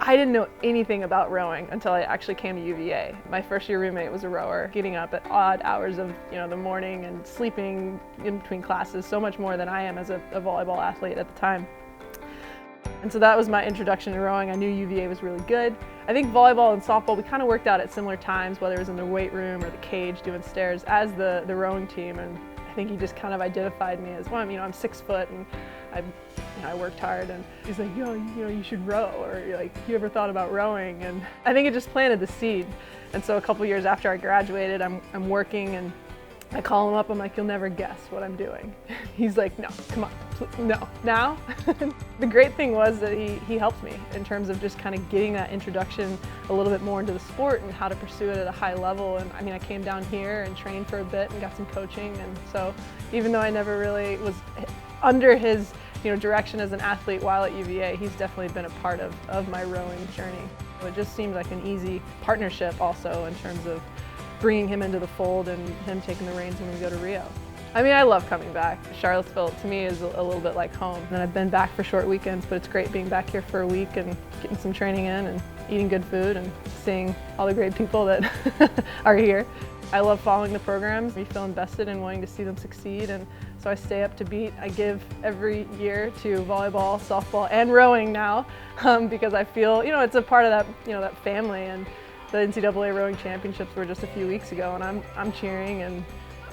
I didn't know anything about rowing until I actually came to UVA. My first year roommate was a rower, getting up at odd hours of the morning and sleeping in between classes so much more than I am as a volleyball athlete at the time. And so that was my introduction to rowing. I knew UVA was really good. I think volleyball and softball, we kind of worked out at similar times, whether it was in the weight room or the cage doing stairs, as the rowing team. And I think he just kind of identified me as, well, I'm 6 foot and I worked hard, and he's like, you should row, or you're like, you ever thought about rowing? And I think it just planted the seed. And so a couple years after I graduated, I'm working, and I call him up, I'm like, you'll never guess what I'm doing. He's like, no, come on, no, now? The great thing was that he helped me in terms of just kind of getting that introduction a little bit more into the sport and how to pursue it at a high level. And I came down here and trained for a bit and got some coaching. And so even though I never really was under his direction as an athlete while at UVA, he's definitely been a part of my rowing journey. It just seemed like an easy partnership also in terms of bringing him into the fold and him taking the reins when we go to Rio. I love coming back. Charlottesville to me is a little bit like home. And I've been back for short weekends, but it's great being back here for a week and getting some training in and eating good food and seeing all the great people that are here. I love following the programs. We feel invested in wanting to see them succeed, and so I stay up to beat. I give every year to volleyball, softball, and rowing now because I feel it's a part of that that family. And the NCAA rowing championships were just a few weeks ago, and I'm cheering and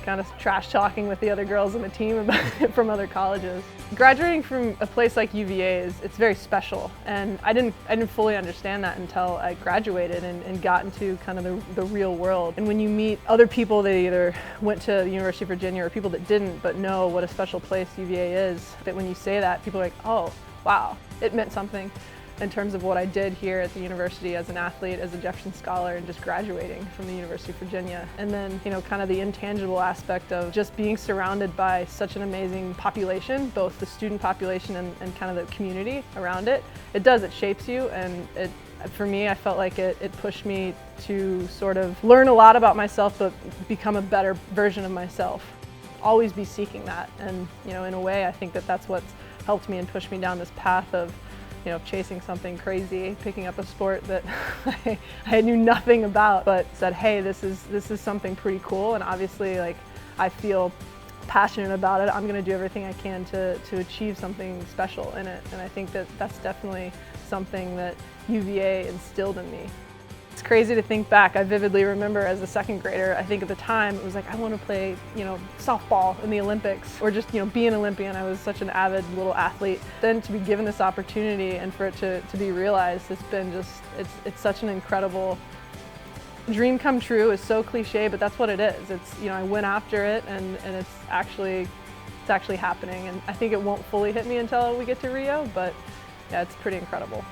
kind of trash talking with the other girls in the team about it from other colleges. Graduating from a place like UVA it's very special, and I didn't fully understand that until I graduated and got into kind of the real world. And when you meet other people that either went to the University of Virginia or people that didn't but know what a special place UVA is, that when you say that, people are like, oh, wow, it meant something in terms of what I did here at the university as an athlete, as a Jefferson Scholar, and just graduating from the University of Virginia. And then, kind of the intangible aspect of just being surrounded by such an amazing population, both the student population and kind of the community around it. It shapes you, and for me, I felt like it pushed me to sort of learn a lot about myself, but become a better version of myself. Always be seeking that, and in a way, I think that's what's helped me and pushed me down this path of chasing something crazy, picking up a sport that I knew nothing about, but said, hey, this is something pretty cool, and obviously I feel passionate about it. I'm going to do everything I can to achieve something special in it, and I think that's definitely something that UVA instilled in me. It's crazy to think back. I vividly remember as a second grader, I think at the time it was like, I want to play, softball in the Olympics, or just, be an Olympian. I was such an avid little athlete. Then to be given this opportunity and for it to be realized, it's been just, it's such an incredible dream come true. Is so cliche, but that's what it is. It's, I went after it, and it's actually happening. And I think it won't fully hit me until we get to Rio, but yeah, it's pretty incredible.